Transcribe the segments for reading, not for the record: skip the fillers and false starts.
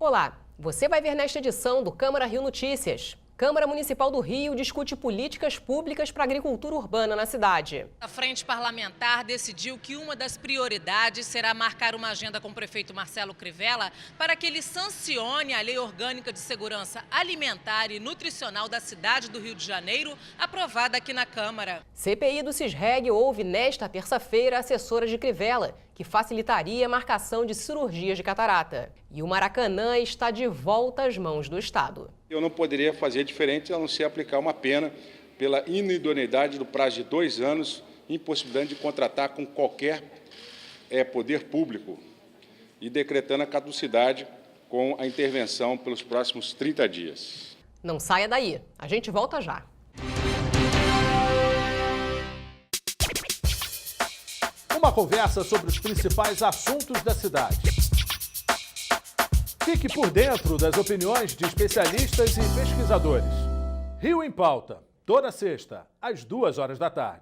Olá, você vai ver nesta edição do Câmara Rio Notícias. Câmara Municipal do Rio discute políticas públicas para a agricultura urbana na cidade. A Frente Parlamentar decidiu que uma das prioridades será marcar uma agenda com o prefeito Marcelo Crivella para que ele sancione a Lei Orgânica de Segurança Alimentar e Nutricional da cidade do Rio de Janeiro, aprovada aqui na Câmara. CPI do Cisreg ouve nesta terça-feira a assessora de Crivella, que facilitaria a marcação de cirurgias de catarata. E o Maracanã está de volta às mãos do Estado. Eu não poderia fazer diferente a não ser aplicar uma pena pela inidoneidade do prazo de 2 anos, impossibilidade de contratar com qualquer poder público e decretando a caducidade com a intervenção pelos próximos 30 dias. Não saia daí, a gente volta já. Uma conversa sobre os principais assuntos da cidade. Fique por dentro das opiniões de especialistas e pesquisadores. Rio em Pauta, toda sexta, às 14h.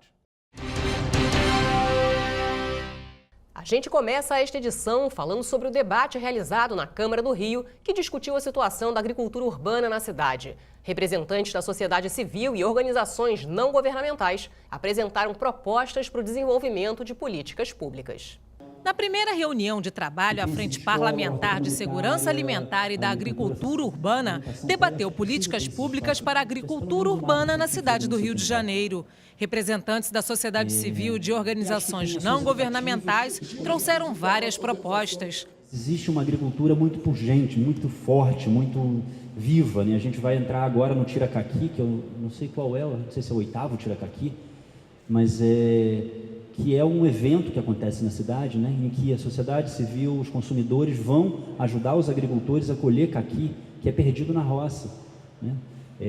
A gente começa esta edição falando sobre o debate realizado na Câmara do Rio, que discutiu a situação da agricultura urbana na cidade. Representantes da sociedade civil e organizações não governamentais apresentaram propostas para o desenvolvimento de políticas públicas. Na primeira reunião de trabalho, a Frente Parlamentar de Segurança Alimentar e da Agricultura Urbana debateu políticas públicas para a agricultura urbana na cidade do Rio de Janeiro. Representantes da sociedade civil e de organizações não governamentais trouxeram várias propostas. Existe uma agricultura muito pujante, muito forte, muito viva, né? A gente vai entrar agora no Tiracaqui, que eu não sei qual é, não sei se é o 8º Tiracaqui, mas que é um evento que acontece na cidade, né, em que a sociedade civil, os consumidores vão ajudar os agricultores a colher caqui, que é perdido na roça, né?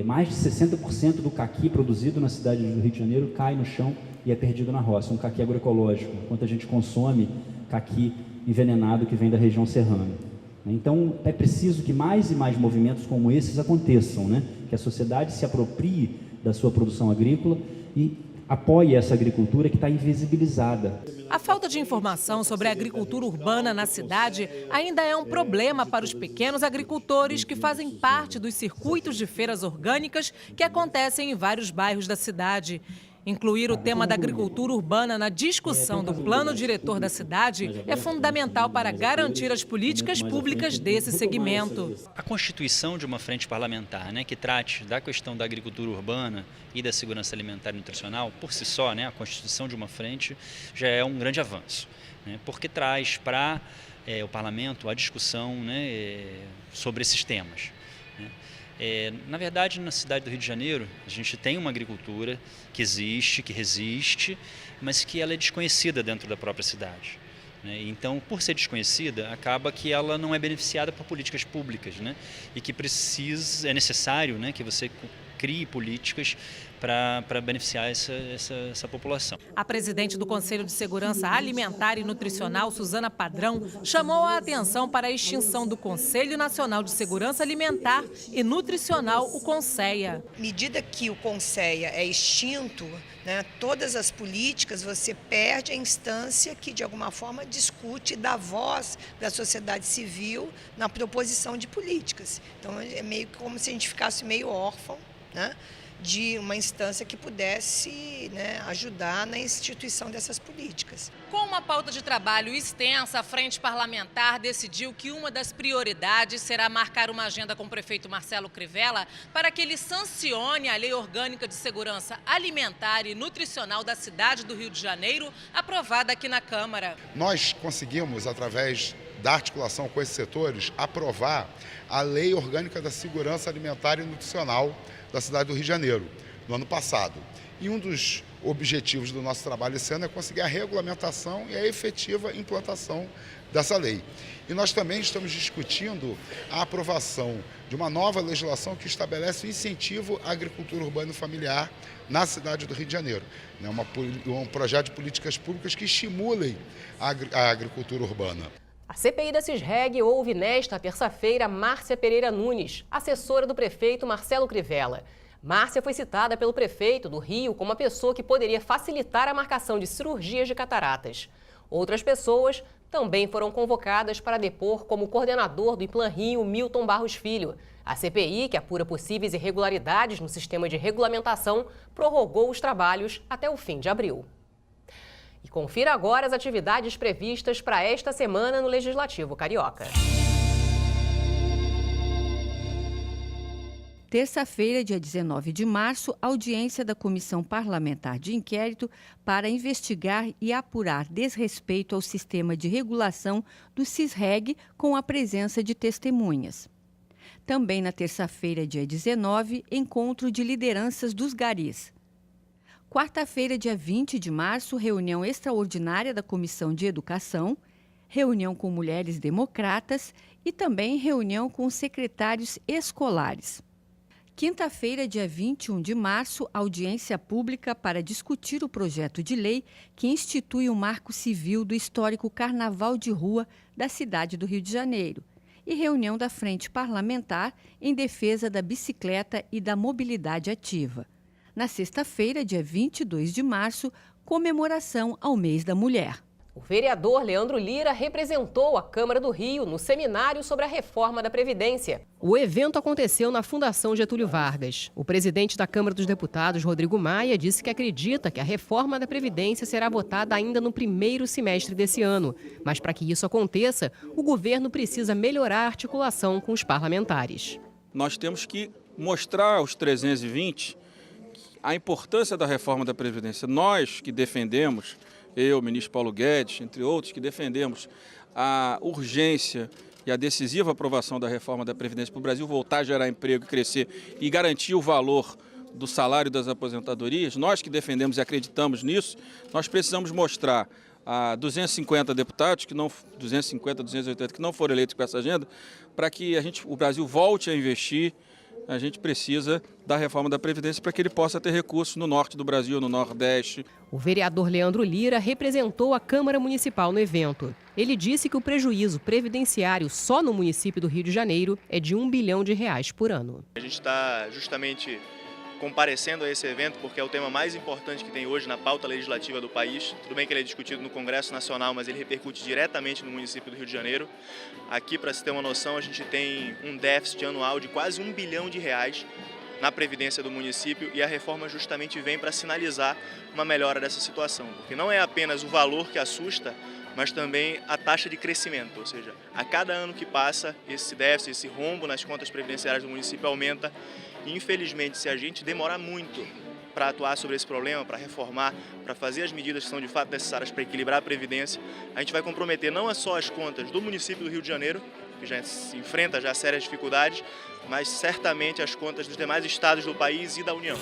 Mais de 60% do caqui produzido na cidade do Rio de Janeiro cai no chão e é perdido na roça, um caqui agroecológico, enquanto a gente consome caqui envenenado que vem da região serrana. Então, é preciso que mais e mais movimentos como esses aconteçam, né? Que a sociedade se aproprie da sua produção agrícola e apoie essa agricultura que está invisibilizada. A falta de informação sobre a agricultura urbana na cidade ainda é um problema para os pequenos agricultores que fazem parte dos circuitos de feiras orgânicas que acontecem em vários bairros da cidade. Incluir o tema da agricultura urbana na discussão do plano diretor da cidade é fundamental para garantir as políticas públicas desse segmento. A constituição de uma frente parlamentar, né, que trate da questão da agricultura urbana e da segurança alimentar e nutricional, por si só, né, a constituição de uma frente já é um grande avanço, né, porque traz para o parlamento a discussão, né, sobre esses temas. Na verdade, na cidade do Rio de Janeiro, a gente tem uma agricultura que existe, que resiste, mas que ela é desconhecida dentro da própria cidade. Então, por ser desconhecida, acaba que ela não é beneficiada por políticas públicas, né? E que é necessário, né, que você crie políticas para beneficiar essa população. A presidente do Conselho de Segurança Alimentar e Nutricional, Suzana Padrão, chamou a atenção para a extinção do Conselho Nacional de Segurança Alimentar e Nutricional, o CONSEA. À medida que o CONSEA é extinto, né, todas as políticas, você perde a instância que, de alguma forma, discute da voz da sociedade civil na proposição de políticas. Então, é meio como se a gente ficasse meio órfão, né, de uma instância que pudesse, né, ajudar na instituição dessas políticas. Com uma pauta de trabalho extensa, a Frente Parlamentar decidiu que uma das prioridades será marcar uma agenda com o prefeito Marcelo Crivella para que ele sancione a Lei Orgânica de Segurança Alimentar e Nutricional da cidade do Rio de Janeiro, aprovada aqui na Câmara. Nós conseguimos, através da articulação com esses setores, aprovar a Lei Orgânica da Segurança Alimentar e Nutricional da cidade do Rio de Janeiro, no ano passado. E um dos objetivos do nosso trabalho esse ano é conseguir a regulamentação e a efetiva implantação dessa lei. E nós também estamos discutindo a aprovação de uma nova legislação que estabelece o incentivo à agricultura urbana e familiar na cidade do Rio de Janeiro. Um projeto de políticas públicas que estimulem a agricultura urbana. A CPI da Cisreg ouve nesta terça-feira Márcia Pereira Nunes, assessora do prefeito Marcelo Crivella. Márcia foi citada pelo prefeito do Rio como uma pessoa que poderia facilitar a marcação de cirurgias de cataratas. Outras pessoas também foram convocadas para depor como coordenador do Implan Rio, Milton Barros Filho. A CPI, que apura possíveis irregularidades no sistema de regulamentação, prorrogou os trabalhos até o fim de abril. E confira agora as atividades previstas para esta semana no Legislativo Carioca. Terça-feira, dia 19 de março, audiência da Comissão Parlamentar de Inquérito para investigar e apurar desrespeito ao sistema de regulação do CISREG com a presença de testemunhas. Também na terça-feira, dia 19, encontro de lideranças dos garis. Quarta-feira, dia 20 de março, reunião extraordinária da Comissão de Educação, reunião com mulheres democratas e também reunião com secretários escolares. Quinta-feira, dia 21 de março, audiência pública para discutir o projeto de lei que institui o Marco Civil do histórico Carnaval de Rua da cidade do Rio de Janeiro e reunião da Frente Parlamentar em defesa da bicicleta e da mobilidade ativa. Na sexta-feira, dia 22 de março, comemoração ao Mês da Mulher. O vereador Leandro Lira representou a Câmara do Rio no seminário sobre a reforma da Previdência. O evento aconteceu na Fundação Getúlio Vargas. O presidente da Câmara dos Deputados, Rodrigo Maia, disse que acredita que a reforma da Previdência será votada ainda no primeiro semestre desse ano. Mas para que isso aconteça, o governo precisa melhorar a articulação com os parlamentares. Nós temos que mostrar aos 320 a importância da reforma da Previdência. Nós que defendemos, eu, o ministro Paulo Guedes, entre outros, que defendemos a urgência e a decisiva aprovação da reforma da Previdência para o Brasil voltar a gerar emprego, crescer e garantir o valor do salário das aposentadorias, nós que defendemos e acreditamos nisso, nós precisamos mostrar a 250 deputados, 280 que não foram eleitos com essa agenda, para que o Brasil volte a investir. A gente precisa da reforma da Previdência para que ele possa ter recursos no norte do Brasil, no Nordeste. O vereador Leandro Lira representou a Câmara Municipal no evento. Ele disse que o prejuízo previdenciário só no município do Rio de Janeiro é de R$1 bilhão por ano. A gente está justamente comparecendo a esse evento porque é o tema mais importante que tem hoje na pauta legislativa do país. Tudo bem que ele é discutido no Congresso Nacional, mas ele repercute diretamente no município do Rio de Janeiro. Aqui, para se ter uma noção, a gente tem um déficit anual de quase R$1 bilhão na Previdência do município e a reforma justamente vem para sinalizar uma melhora dessa situação, porque não é apenas o valor que assusta, mas também a taxa de crescimento, ou seja, a cada ano que passa, esse déficit, esse rombo nas contas previdenciárias do município aumenta. E, infelizmente, se a gente demorar muito para atuar sobre esse problema, para reformar, para fazer as medidas que são de fato necessárias para equilibrar a Previdência, a gente vai comprometer não só as contas do município do Rio de Janeiro, que já se enfrenta já sérias dificuldades, mas certamente as contas dos demais estados do país e da União.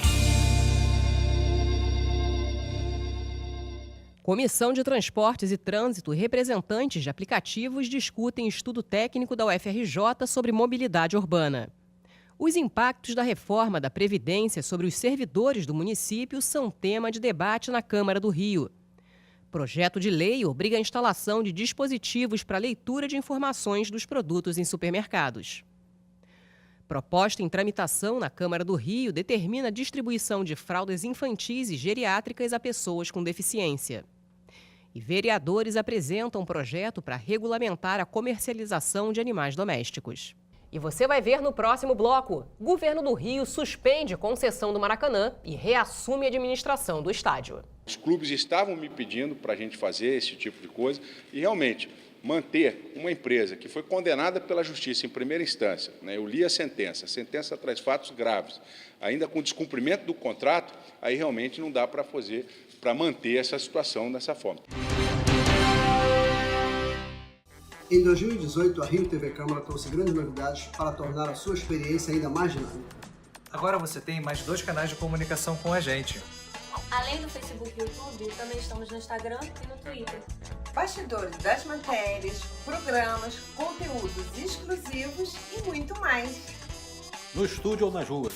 Comissão de Transportes e Trânsito e representantes de aplicativos discutem estudo técnico da UFRJ sobre mobilidade urbana. Os impactos da reforma da Previdência sobre os servidores do município são tema de debate na Câmara do Rio. Projeto de lei obriga a instalação de dispositivos para leitura de informações dos produtos em supermercados. Proposta em tramitação na Câmara do Rio determina a distribuição de fraldas infantis e geriátricas a pessoas com deficiência. E vereadores apresentam um projeto para regulamentar a comercialização de animais domésticos. E você vai ver no próximo bloco. Governo do Rio suspende concessão do Maracanã e reassume a administração do estádio. Os clubes estavam me pedindo para a gente fazer esse tipo de coisa e realmente manter uma empresa que foi condenada pela Justiça em primeira instância, né? Eu li a sentença traz fatos graves, ainda com descumprimento do contrato, aí realmente não dá para manter essa situação dessa forma. Em 2018, a Rio TV Câmara trouxe grandes novidades para tornar a sua experiência ainda mais dinâmica. Agora você tem mais 2 canais de comunicação com a gente. Além do Facebook e YouTube, também estamos no Instagram e no Twitter. Bastidores das matérias, programas, conteúdos exclusivos e muito mais. No estúdio ou nas ruas.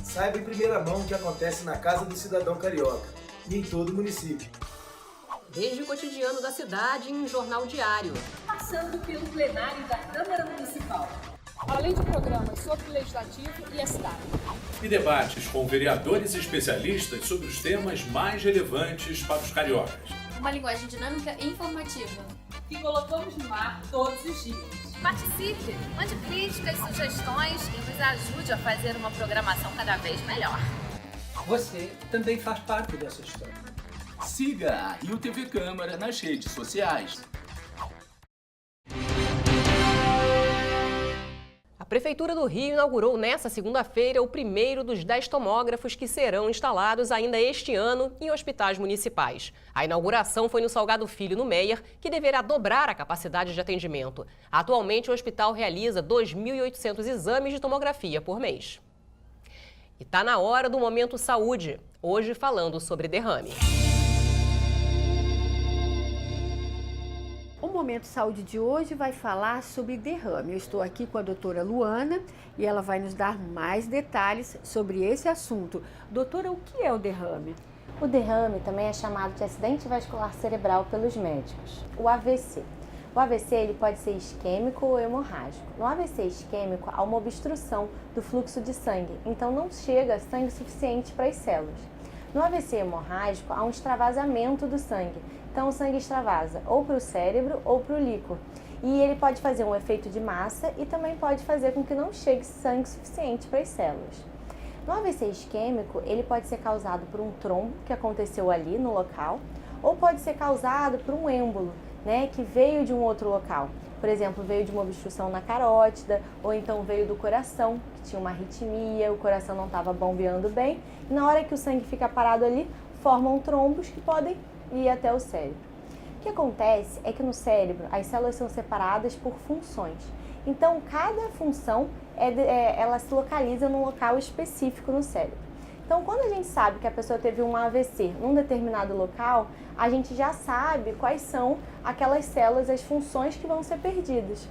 Saiba em primeira mão o que acontece na Casa do Cidadão Carioca e em todo o município. Desde o cotidiano da cidade em um jornal diário. Passando pelo plenário da Câmara Municipal. Além de programas sobre o Legislativo e a cidade. E debates com vereadores e especialistas sobre os temas mais relevantes para os cariocas. Uma linguagem dinâmica e informativa. que colocamos no ar todos os dias. Participe, mande críticas, sugestões e nos ajude a fazer uma programação cada vez melhor. Você também faz parte dessa história. Siga a Rio TV Câmara nas redes sociais. A Prefeitura do Rio inaugurou nesta segunda-feira o primeiro dos 10 tomógrafos que serão instalados ainda este ano em hospitais municipais. A inauguração foi no Salgado Filho, no Meier, que deverá dobrar a capacidade de atendimento. Atualmente, o hospital realiza 2.800 exames de tomografia por mês. E está na hora do Momento Saúde, hoje falando sobre derrame. O Momento Saúde de hoje vai falar sobre derrame. Eu estou aqui com a doutora Luana e ela vai nos dar mais detalhes sobre esse assunto. Doutora, o que é o derrame? O derrame também é chamado de acidente vascular cerebral pelos médicos, o AVC. O AVC ele pode ser isquêmico ou hemorrágico. No AVC isquêmico há uma obstrução do fluxo de sangue, então não chega sangue suficiente para as células. No AVC hemorrágico há um extravasamento do sangue, então o sangue extravasa ou para o cérebro ou para o líquor. E ele pode fazer um efeito de massa e também pode fazer com que não chegue sangue suficiente para as células. No AVC isquêmico, ele pode ser causado por um trombo que aconteceu ali no local, ou pode ser causado por um êmbolo, que veio de um outro local. Por exemplo, veio de uma obstrução na carótida, ou então veio do coração, que tinha uma arritmia, o coração não estava bombeando bem, e na hora que o sangue fica parado ali, formam trombos que podem ir até o cérebro. O que acontece é que no cérebro as células são separadas por funções. Então, cada função ela se localiza num local específico no cérebro. Então, quando a gente sabe que a pessoa teve um AVC num determinado local, a gente já sabe quais são aquelas células, as funções que vão ser perdidas.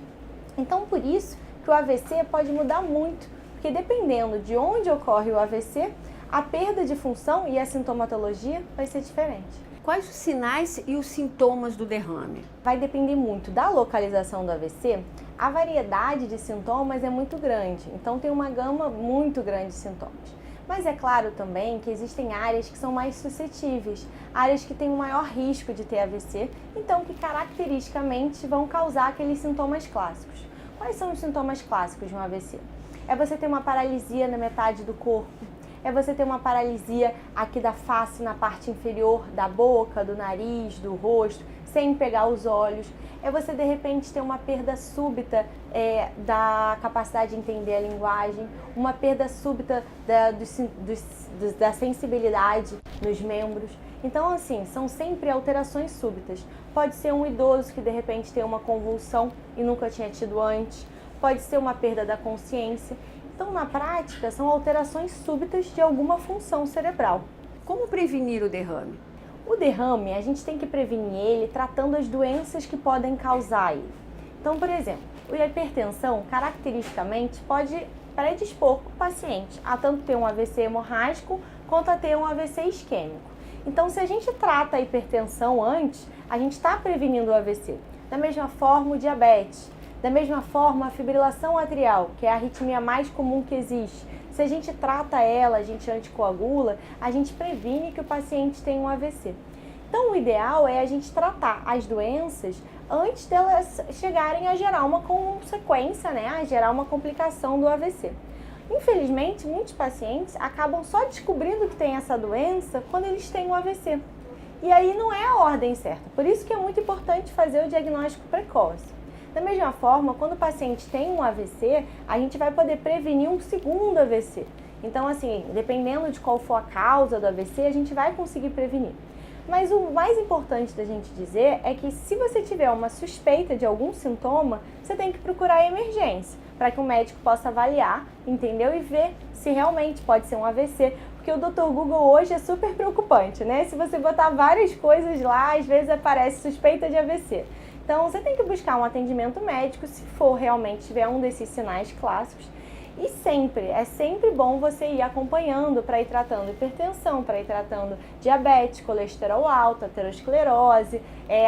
Então, por isso que o AVC pode mudar muito, porque dependendo de onde ocorre o AVC, a perda de função e a sintomatologia vai ser diferente. Quais os sinais e os sintomas do derrame? Vai depender muito da localização do AVC. A variedade de sintomas é muito grande, então tem uma gama muito grande de sintomas. Mas é claro também que existem áreas que são mais suscetíveis, áreas que têm um maior risco de ter AVC, então que caracteristicamente vão causar aqueles sintomas clássicos. Quais são os sintomas clássicos de um AVC? É você ter uma paralisia na metade do corpo, é você ter uma paralisia aqui da face, na parte inferior da boca, do nariz, do rosto, sem pegar os olhos. É você, de repente, ter uma perda súbita da capacidade de entender a linguagem, uma perda súbita da sensibilidade nos membros. Então, assim, são sempre alterações súbitas. Pode ser um idoso que, de repente, tem uma convulsão e nunca tinha tido antes. Pode ser uma perda da consciência. Então, na prática, são alterações súbitas de alguma função cerebral. Como prevenir o derrame? O derrame, a gente tem que prevenir ele tratando as doenças que podem causar ele. Então, por exemplo, a hipertensão, caracteristicamente, pode predispor o paciente a tanto ter um AVC hemorrágico quanto a ter um AVC isquêmico. Então, se a gente trata a hipertensão antes, a gente está prevenindo o AVC. Da mesma forma, o diabetes. Da mesma forma, a fibrilação atrial, que é a arritmia mais comum que existe. Se a gente trata ela, a gente anticoagula, a gente previne que o paciente tenha um AVC. Então, o ideal é a gente tratar as doenças antes delas chegarem a gerar uma consequência, a gerar uma complicação do AVC. Infelizmente, muitos pacientes acabam só descobrindo que tem essa doença quando eles têm um AVC. E aí não é a ordem certa. Por isso que é muito importante fazer o diagnóstico precoce. Da mesma forma, quando o paciente tem um AVC, a gente vai poder prevenir um segundo AVC. Então, assim, dependendo de qual for a causa do AVC, a gente vai conseguir prevenir. Mas o mais importante da gente dizer é que se você tiver uma suspeita de algum sintoma, você tem que procurar a emergência, para que o médico possa avaliar, entendeu? E ver se realmente pode ser um AVC, porque o Dr. Google hoje é super preocupante, Se você botar várias coisas lá, às vezes aparece suspeita de AVC. Então, você tem que buscar um atendimento médico se for realmente tiver um desses sinais clássicos. E é sempre bom você ir acompanhando para ir tratando hipertensão, para ir tratando diabetes, colesterol alto, aterosclerose,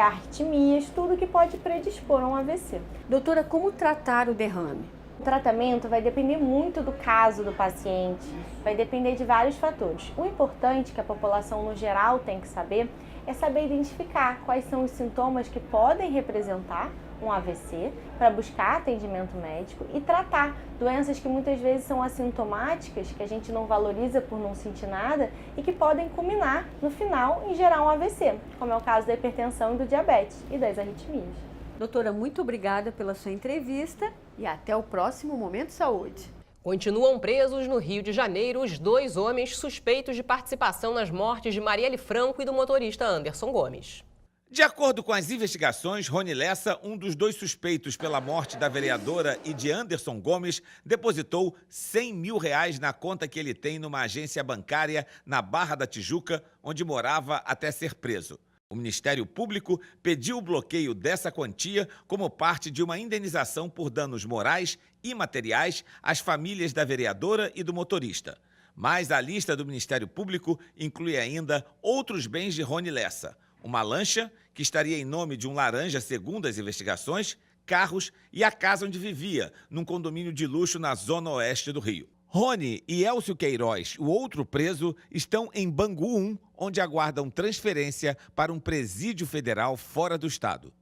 arritmias, tudo que pode predispor a um AVC. Doutora, como tratar o derrame? O tratamento vai depender muito do caso do paciente, vai depender de vários fatores. O importante que a população no geral tem que saber é saber identificar quais são os sintomas que podem representar um AVC para buscar atendimento médico e tratar doenças que muitas vezes são assintomáticas, que a gente não valoriza por não sentir nada e que podem culminar no final em gerar um AVC, como é o caso da hipertensão e do diabetes e das arritmias. Doutora, muito obrigada pela sua entrevista e até o próximo Momento Saúde. Continuam presos no Rio de Janeiro os 2 homens suspeitos de participação nas mortes de Marielle Franco e do motorista Anderson Gomes. De acordo com as investigações, Rony Lessa, um dos 2 suspeitos pela morte da vereadora e de Anderson Gomes, depositou R$100 mil na conta que ele tem numa agência bancária na Barra da Tijuca, onde morava até ser preso. O Ministério Público pediu o bloqueio dessa quantia como parte de uma indenização por danos morais e materiais às famílias da vereadora e do motorista. Mas a lista do Ministério Público inclui ainda outros bens de Rony Lessa. Uma lancha, que estaria em nome de um laranja segundo as investigações, carros e a casa onde vivia, num condomínio de luxo na zona oeste do Rio. Rony e Elcio Queiroz, o outro preso, estão em Bangu 1, onde aguardam transferência para um presídio federal fora do estado.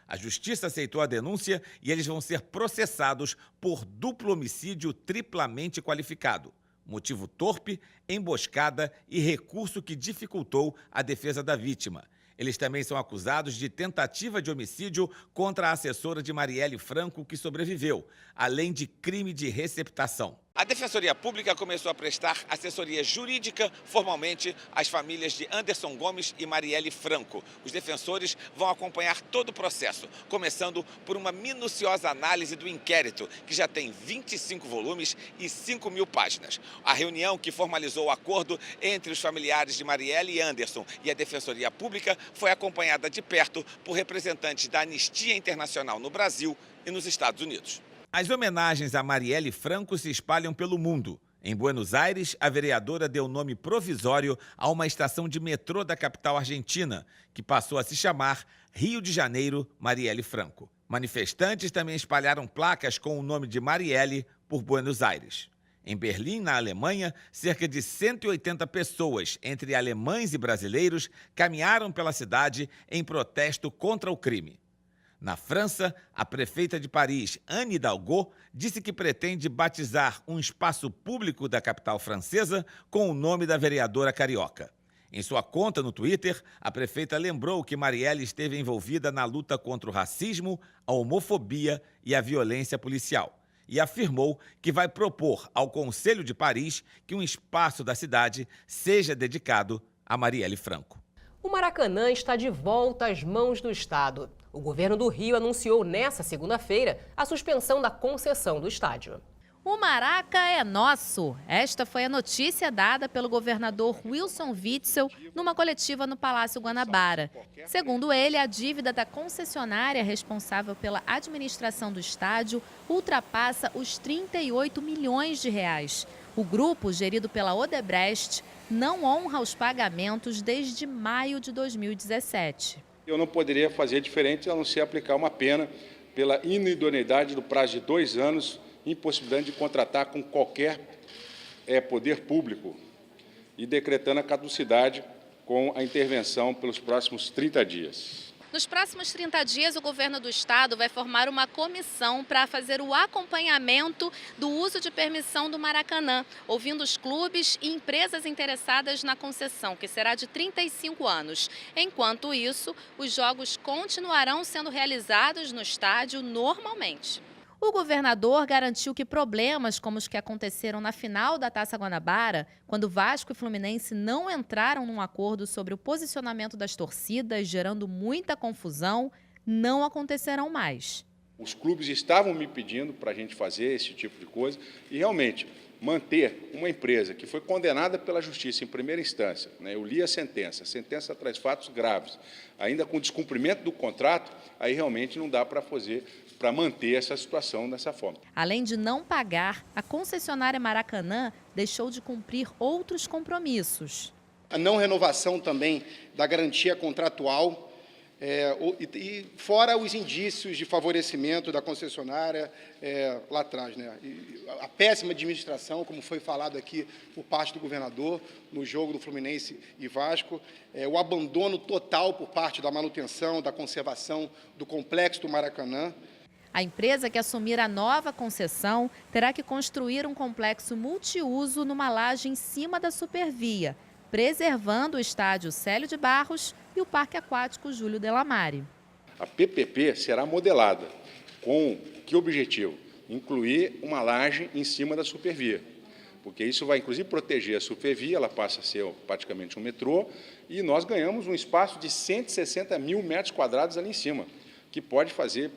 A justiça aceitou a denúncia e eles vão ser processados por duplo homicídio triplamente qualificado. Motivo torpe, emboscada e recurso que dificultou a defesa da vítima. Eles também são acusados de tentativa de homicídio contra a assessora de Marielle Franco, que sobreviveu, além de crime de receptação. A Defensoria Pública começou a prestar assessoria jurídica formalmente às famílias de Anderson Gomes e Marielle Franco. Os defensores vão acompanhar todo o processo, começando por uma minuciosa análise do inquérito, que já tem 25 volumes e 5 mil páginas. A reunião que formalizou o acordo entre os familiares de Marielle e Anderson e a Defensoria Pública foi acompanhada de perto por representantes da Anistia Internacional no Brasil e nos Estados Unidos. As homenagens a Marielle Franco se espalham pelo mundo. Em Buenos Aires, a vereadora deu nome provisório a uma estação de metrô da capital argentina, que passou a se chamar Rio de Janeiro Marielle Franco. Manifestantes também espalharam placas com o nome de Marielle por Buenos Aires. Em Berlim, na Alemanha, cerca de 180 pessoas, entre alemães e brasileiros, caminharam pela cidade em protesto contra o crime. Na França, a prefeita de Paris, Anne Hidalgo, disse que pretende batizar um espaço público da capital francesa com o nome da vereadora carioca. Em sua conta no Twitter, a prefeita lembrou que Marielle esteve envolvida na luta contra o racismo, a homofobia e a violência policial. E afirmou que vai propor ao Conselho de Paris que um espaço da cidade seja dedicado a Marielle Franco. O Maracanã está de volta às mãos do Estado. O governo do Rio anunciou nesta segunda-feira a suspensão da concessão do estádio. O Maraca é nosso. Esta foi a notícia dada pelo governador Wilson Witzel numa coletiva no Palácio Guanabara. Segundo ele, a dívida da concessionária responsável pela administração do estádio ultrapassa os 38 milhões de reais. O grupo, gerido pela Odebrecht, não honra os pagamentos desde maio de 2017. Eu não poderia fazer diferente a não ser aplicar uma pena pela inidoneidade do prazo de 2 anos, impossibilidade de contratar com qualquer poder público e decretando a caducidade com a intervenção pelos próximos 30 dias. Nos próximos 30 dias, o governo do estado vai formar uma comissão para fazer o acompanhamento do uso de permissão do Maracanã, ouvindo os clubes e empresas interessadas na concessão, que será de 35 anos. Enquanto isso, os jogos continuarão sendo realizados no estádio normalmente. O governador garantiu que problemas como os que aconteceram na final da Taça Guanabara, quando Vasco e Fluminense não entraram num acordo sobre o posicionamento das torcidas, gerando muita confusão, não acontecerão mais. Os clubes estavam me pedindo para a gente fazer esse tipo de coisa e realmente manter uma empresa que foi condenada pela justiça em primeira instância, né? Eu li a sentença traz fatos graves, ainda com descumprimento do contrato, aí realmente não dá para manter essa situação dessa forma. Além de não pagar, a concessionária Maracanã deixou de cumprir outros compromissos. A não renovação também da garantia contratual E fora os indícios de favorecimento da concessionária lá atrás, né? E a péssima administração, como foi falado aqui por parte do governador no jogo do Fluminense e Vasco, o abandono total por parte da manutenção, da conservação do complexo do Maracanã. A empresa que assumir a nova concessão terá que construir um complexo multiuso numa laje em cima da Supervia, preservando o estádio Célio de Barros e o Parque Aquático Júlio Delamare. A PPP será modelada com que objetivo? Incluir uma laje em cima da Supervia, porque isso vai, inclusive, proteger a Supervia, ela passa a ser praticamente um metrô, e nós ganhamos um espaço de 160 mil metros quadrados ali em cima, que pode fazer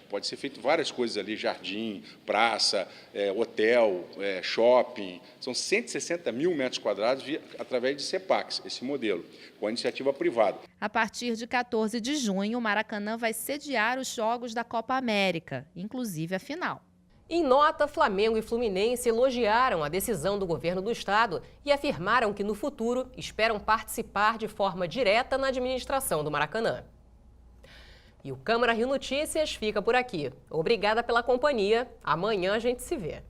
pode ser feito várias coisas ali, jardim, praça, hotel, shopping, são 160 mil metros quadrados através de CEPAX, esse modelo, com a iniciativa privada. A partir de 14 de junho, o Maracanã vai sediar os Jogos da Copa América, inclusive a final. Em nota, Flamengo e Fluminense elogiaram a decisão do governo do estado e afirmaram que, no futuro, esperam participar de forma direta na administração do Maracanã. E o Câmara Rio Notícias fica por aqui. Obrigada pela companhia. Amanhã a gente se vê.